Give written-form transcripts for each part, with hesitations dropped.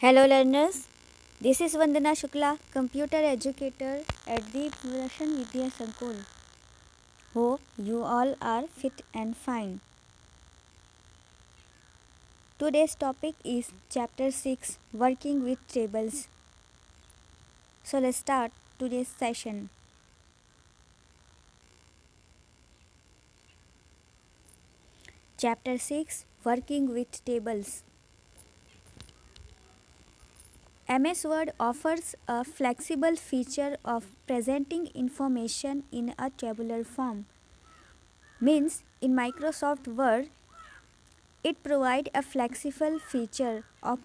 Hello learners, this is Vandana Shukla, computer educator at the Darshan Vidya Sankul. Hope you all are fit and fine. Today's topic is chapter 6, working with tables. So let's start today's session. Chapter 6, working with tables. MS Word offers a flexible feature of presenting information in a tabular form. Means in Microsoft Word, it provides a flexible feature of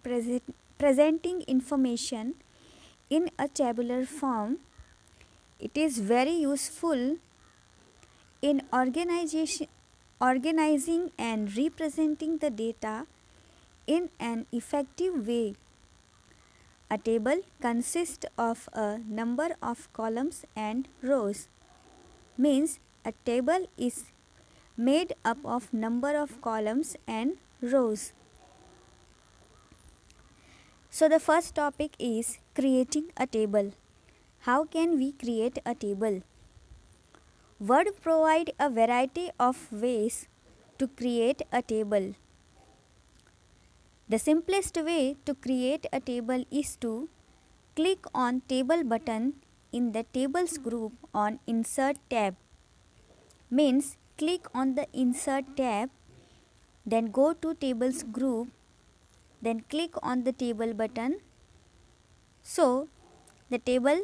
presenting information in a tabular form. It is very useful in organizing and representing the data in an effective way. A table consists of a number of columns and rows. Means a table is made up of number of columns and rows. So the first topic is creating a table. How can we create a table? Word provide a variety of ways to create a table. The simplest way to create a table is to click on table button in the tables group on insert tab. Means click on the insert tab, then go to tables group, then click on the table button. So the table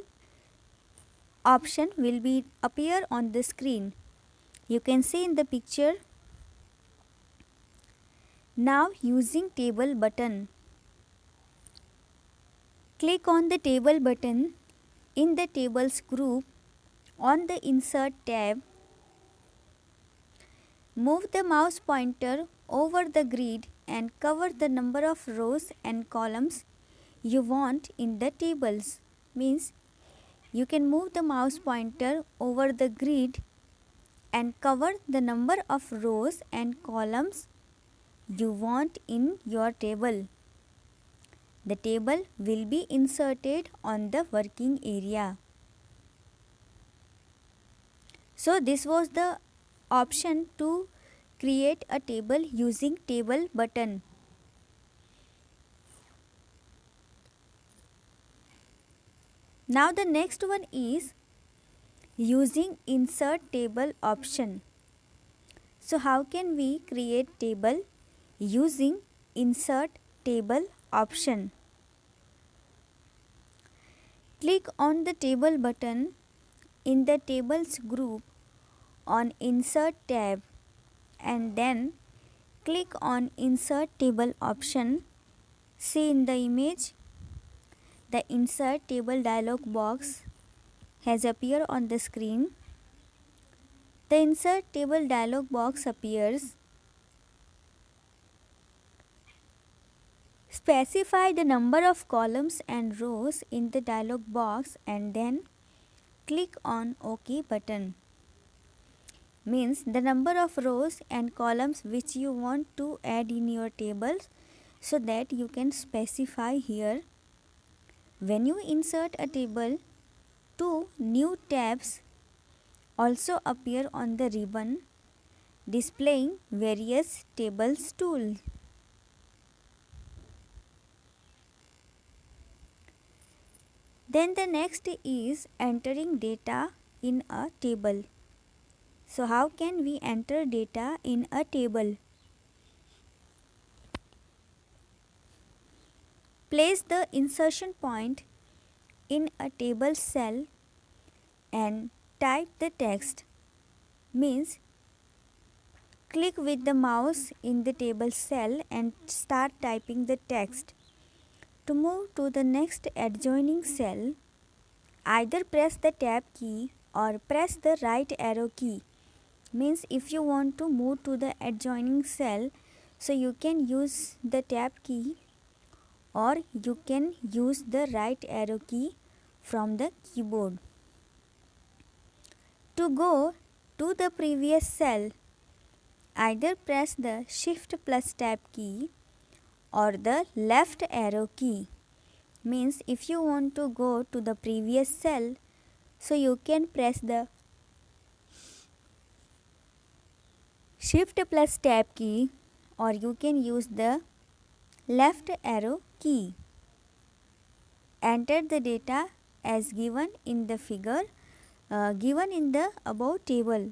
option will be appear on the screen. You can see in the picture. Now using table button, click on the table button in the tables group on the insert tab. Move the mouse pointer over the grid and cover the number of rows and columns you want in the tables. Means you can move the mouse pointer over the grid and cover the number of rows and columns you want in your table. The table will be inserted on the working area. So this was the option to create a table using table button. Now the next one is using insert table option. So how can we create table using insert table option? Click on the table button in the tables group on insert tab and then click on insert table option. See in the image, the insert table dialog box has appeared on the screen. The insert table dialog box appears. Specify the number of columns and rows in the dialog box and then click on OK button. Means the number of rows and columns which you want to add in your tables, so that you can specify here. When you insert a table, two new tabs also appear on the ribbon displaying various tables tools. Then the next is entering data in a table. So how can we enter data in a table? Place the insertion point in a table cell and type the text. Means click with the mouse in the table cell and start typing the text. To move to the next adjoining cell, either press the tab key or press the right arrow key. Means if you want to move to the adjoining cell, so you can use the tab key or you can use the right arrow key from the keyboard. To go to the previous cell, either press the shift plus tab key or the left arrow key. Means if you want to go to the previous cell, so you can press the shift plus tab key, or you can use the left arrow key. Enter the data as given in the figure given in the above table.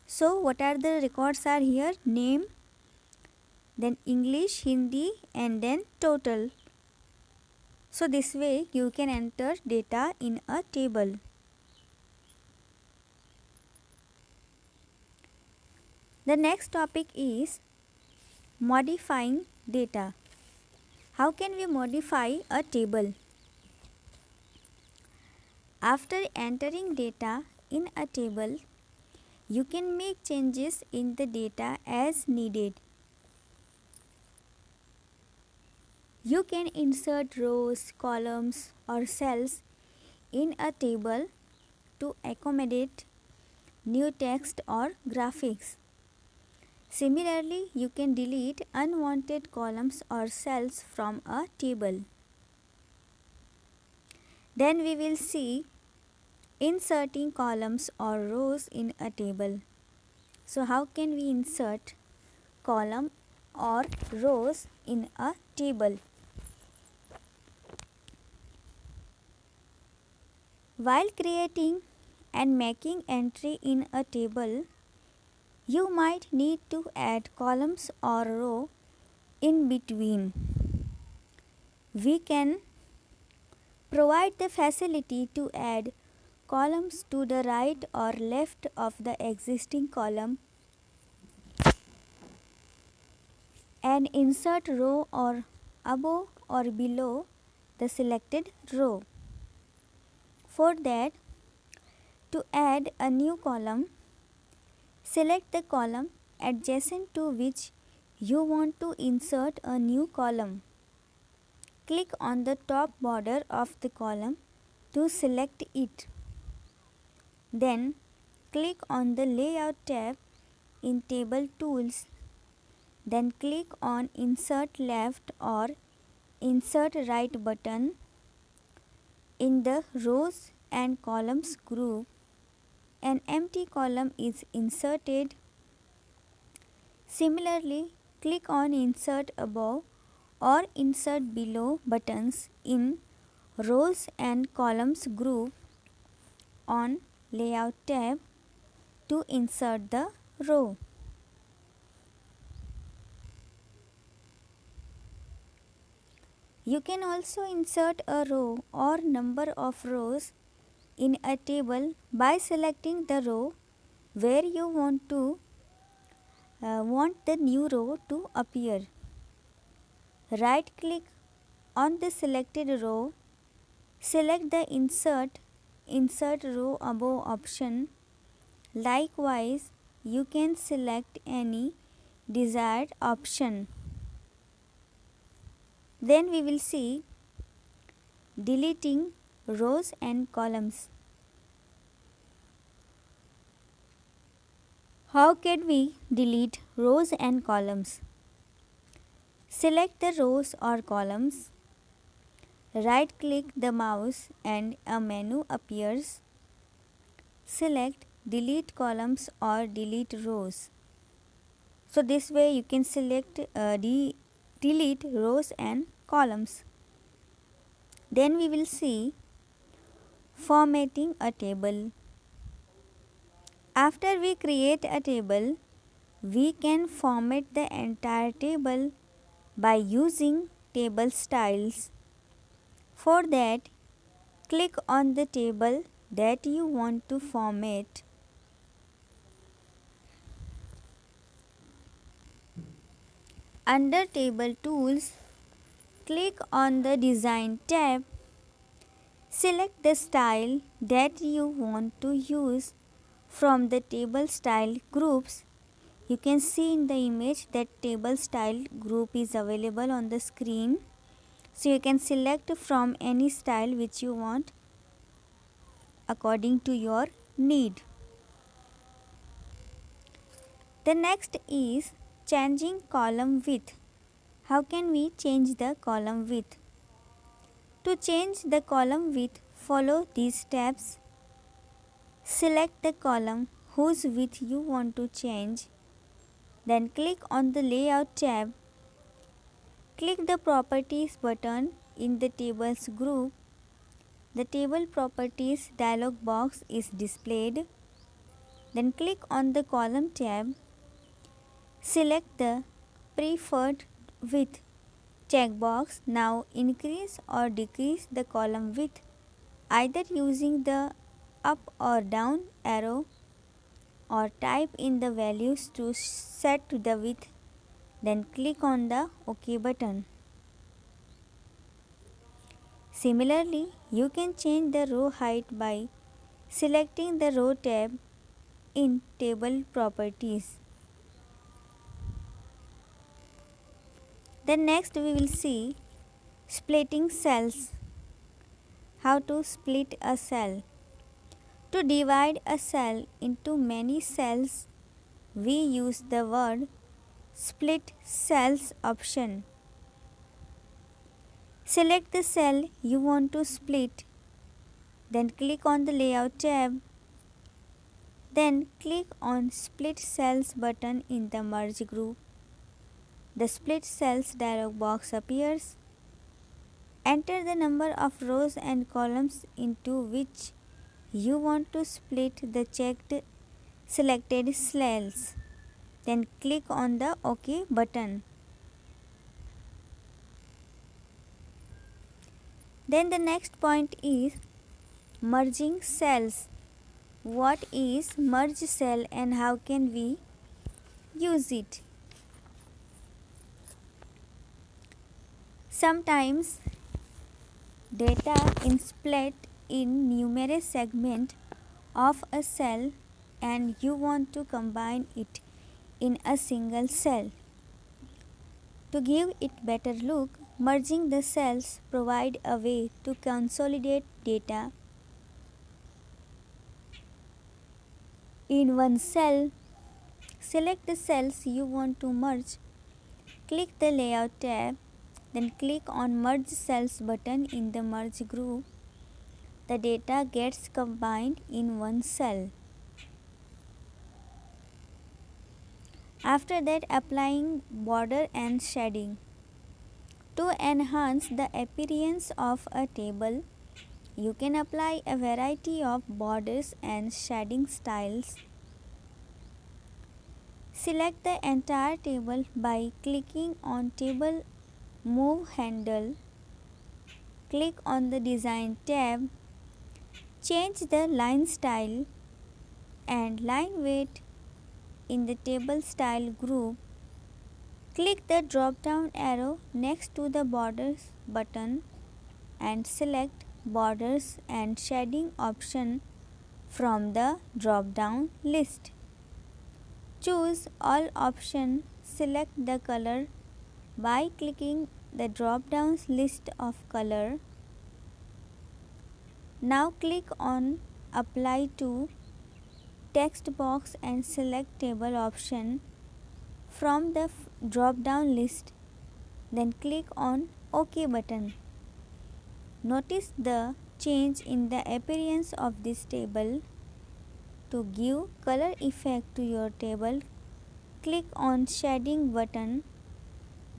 So what are the records are here? Name, then English, Hindi, and then total. So this way you can enter data in a table. The next topic is modifying data. How can we modify a table? After entering data in a table, you can make changes in the data as needed. You can insert rows, columns, or cells in a table to accommodate new text or graphics. Similarly, you can delete unwanted columns or cells from a table. Then we will see inserting columns or rows in a table. So how can we insert column or rows in a table? While creating and making entry in a table, you might need to add columns or row in between. We can provide the facility to add columns to the right or left of the existing column and insert row or above or below the selected row. For that, to add a new column, select the column adjacent to which you want to insert a new column. Click on the top border of the column to select it. Then click on the Layout tab in Table Tools. Then click on Insert Left or Insert Right button. In the Rows and Columns group, an empty column is inserted. Similarly, click on Insert Above or Insert Below buttons in Rows and Columns group on Layout tab to insert the row. You can also insert a row or number of rows in a table by selecting the row where you want the new row to appear. Right click on the selected row, select the Insert Row Above option. Likewise, you can select any desired option. Then we will see deleting rows and columns. How can we delete rows and columns? Select the rows or columns. Right click the mouse and a menu appears. Select delete columns or delete rows. So this way you can select delete rows and columns. Then we will see formatting a table. After we create a table, we can format the entire table by using table styles. For that, click on the table that you want to format. Under Table Tools, click on the Design tab. Select the style that you want to use from the table style groups. You can see in the image that table style group is available on the screen. So you can select from any style which you want according to your need. The next is changing column width. How can we change the column width? To change the column width, follow these steps. Select the column whose width you want to change. Then click on the Layout tab. Click the Properties button in the Tables group. The Table Properties dialog box is displayed. Then click on the Column tab. Select the Preferred Width checkbox. Now increase or decrease the column width either using the up or down arrow, or type in the values to set the width. Then click on the OK button. Similarly, you can change the row height by selecting the Row tab in Table Properties. Then next we will see splitting cells. How to split a cell. To divide a cell into many cells, we use the word Split Cells option. Select the cell you want to split. Then click on the Layout tab. Then click on Split Cells button in the Merge group. The Split Cells dialog box appears. Enter the number of rows and columns into which you want to split the selected cells. Then click on the OK button. Then the next point is merging cells. What is merge cell and how can we use it? Sometimes data is split in numerous segments of a cell and you want to combine it in a single cell. To give it better look, merging the cells provide a way to consolidate data in one cell. Select the cells you want to merge. Click the Layout tab. Then click on Merge Cells button in the Merge group. The data gets combined in one cell. After that, applying border and shading. To enhance the appearance of a table, you can apply a variety of borders and shading styles. Select the entire table by clicking on Table Move handle. Click on the Design tab. Change the line style and line weight in the Table Style group. Click the drop down arrow next to the Borders button and select Borders and Shading option from the drop down list. Choose All option. Select the color by clicking the drop down list of color. Now click on Apply to Text box and select Table option from the drop down list. Then click on OK button. Notice the change in the appearance of this table. To give color effect to your table, click on Shading button.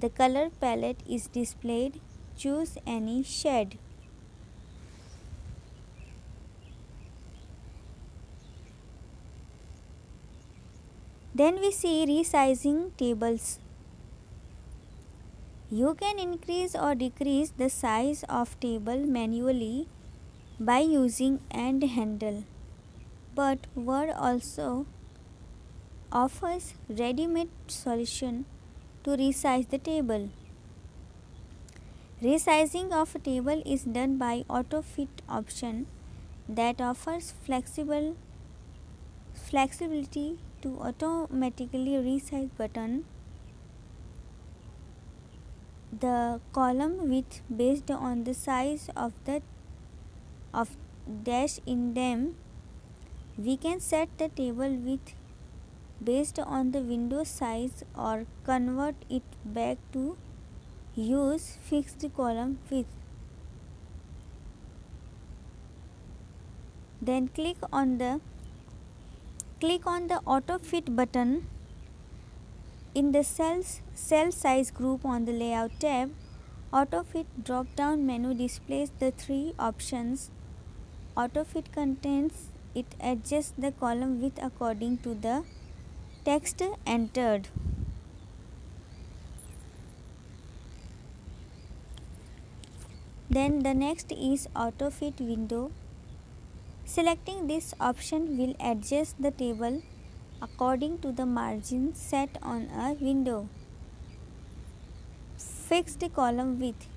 The color palette is displayed. Choose any shade. Then we see resizing tables. You can increase or decrease the size of table manually by using AND handle. But Word also offers ready-made solution to resize the table. Resizing of a table is done by auto fit option that offers flexibility to automatically resize button the column width based on the size of dash in them. We can set the table width based on the window size or convert it back to use fixed column width. Then click on the auto fit button in the cell size group on the layout tab. Auto fit drop down menu displays the three options. Auto fit contains it adjusts the column width according to the text entered. Then the next is auto fit window. Selecting this option will adjust the table according to the margin set on a window. Fixed column width.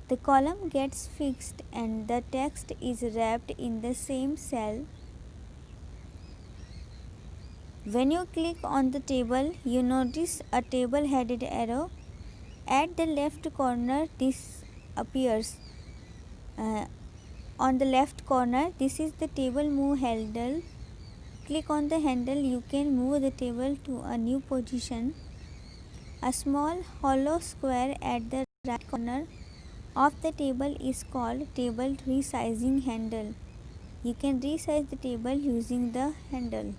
The column gets fixed and the text is wrapped in the same cell. When you click on the table, you notice a table headed arrow. At the left corner, this appears. On the left corner, this is the table move handle. Click on the handle, you can move the table to a new position. A small hollow square at the right corner of the table is called table resizing handle. You can resize the table using the handle.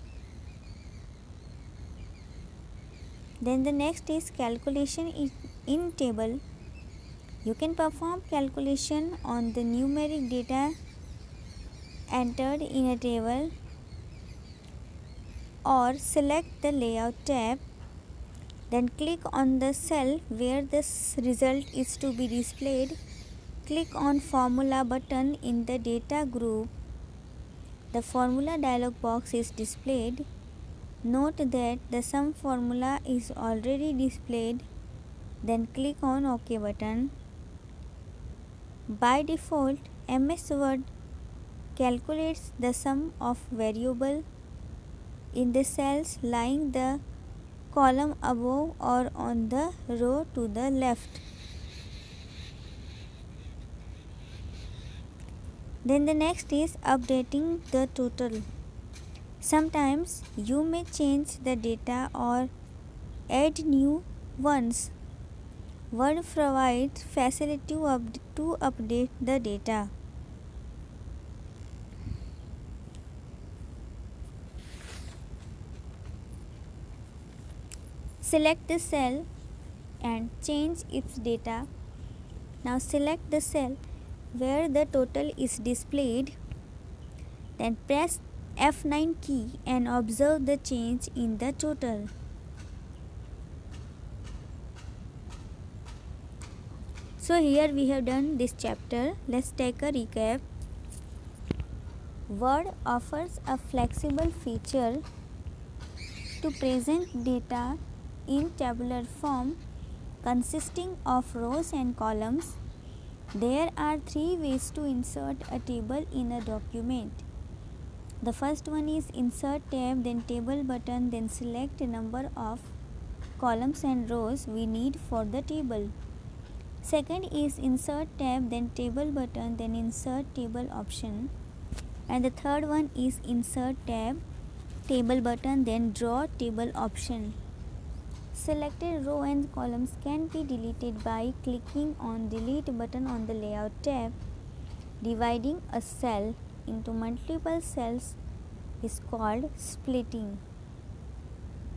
Then the next is calculation in table. You can perform calculation on the numeric data entered in a table or select the layout tab. Then click on the cell where this result is to be displayed. Click on formula button in the data group. The formula dialog box is displayed. Note that the sum formula is already displayed. Then click on OK button. By default, MS Word calculates the sum of variable in the cells lying the column above or on the row to the left. Then the next is updating the total. Sometimes you may change the data or add new ones. Word provides facility to update the data. Select the cell and change its data. Now select the cell where the total is displayed. Then press F9 key and observe the change in the total. So here we have done this chapter. Let's take a recap. Word offers a flexible feature to present data in tabular form consisting of rows and columns. There are three ways to insert a table in a document. The first one is insert tab, then table button, then select a number of columns and rows we need for the table. Second is insert tab, then table button, then insert table option. And the third one is insert tab, table button, then draw table option. Selected row and columns can be deleted by clicking on delete button on the layout tab. Dividing a cell into multiple cells is called splitting.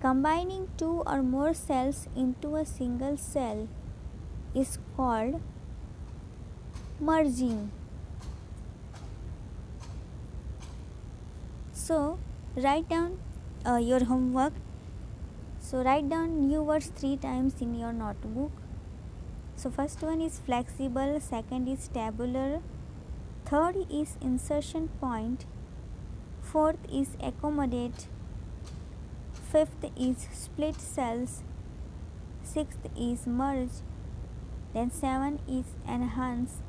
Combining two or more cells into a single cell is called merging. So write down your homework. So write down new words 3 times in your notebook. So first one is flexible, second is tabular, third is insertion point, fourth is accommodate, fifth is split cells, sixth is merge, then 7 is enhance,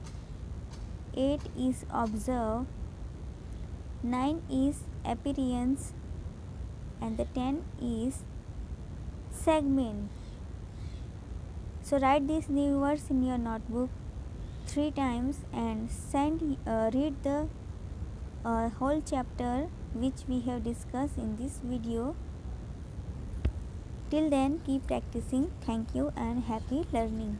8 is observe, 9 is appearance, and the 10 is segment. So write these new words in your notebook 3 times and read the whole chapter which we have discussed in this video. Till then, keep practicing. Thank you and happy learning.